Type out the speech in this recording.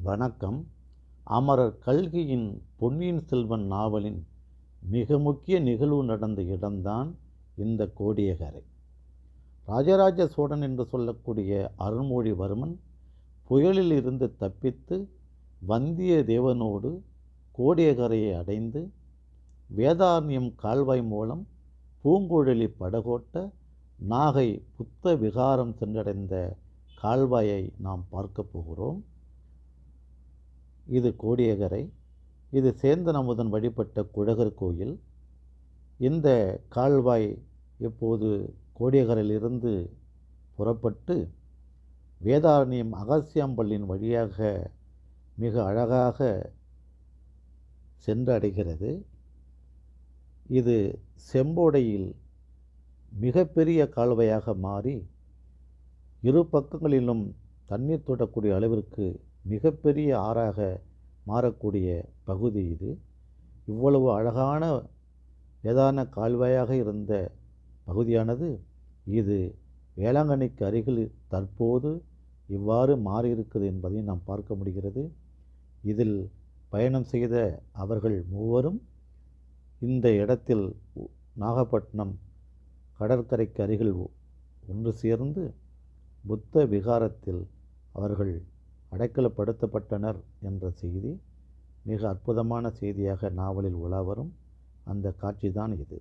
வணக்கம். அமரர் கல்கியின் பொன்னியின் செல்வன் நாவலின் மிக முக்கிய நிகழ்வு நடந்த இடம்தான் இந்த கோடியக்கரை. ராஜராஜ சோழன் என்று சொல்லக்கூடிய அருள்மொழிவர்மன் புயலில் இருந்து தப்பித்து வந்தியத்தேவனோடு கோடியக்கரையை அடைந்து வேதாரண்யம் கால்வாய் மூலம் பூங்குழலி படகோட்ட நாகை புத்த விகாரம் சென்றடைந்த கால்வாயை நாம் பார்க்க போகிறோம். இது கோடியக்கரை. இது சேந்தன் அமுதன் வழிபட்ட குழகர் கோயில். இந்த கால்வாய் இப்போது கோடியக்கரையிலிருந்து புறப்பட்டு வேதாரண்யம் அகஸ்தியம்பள்ளியின் வழியாக மிக அழகாக சென்றடைகிறது. இது செம்போடையில் மிகப்பெரிய கால்வாயாக மாறி இரு பக்கங்களிலும் தண்ணீர் தொடக்கூடிய அளவிற்கு மிகப்பெரிய ஆறாக மாறக்கூடிய பகுதி இது. இவ்வளவு அழகான வேதாரண கால்வாயாக இருந்த பகுதியானது இது வேளாங்கண்ணிக்கு அருகில் தற்போது இவ்வாறு மாறியிருக்குது என்பதை நாம் பார்க்க முடிகிறது. இதில் பயணம் செய்த அவர்கள் மூவரும் இந்த இடத்தில் நாகப்பட்டினம் கடற்கரைக்கு அருகில் ஒன்று சேர்ந்து புத்த விகாரத்தில் அவர்கள் அடைக்கலப்படுத்தப்பட்டனர் என்ற செய்தி மிக அற்புதமான செய்தியாக நாவலில் உலா வரும் அந்த காட்சி தான் இது.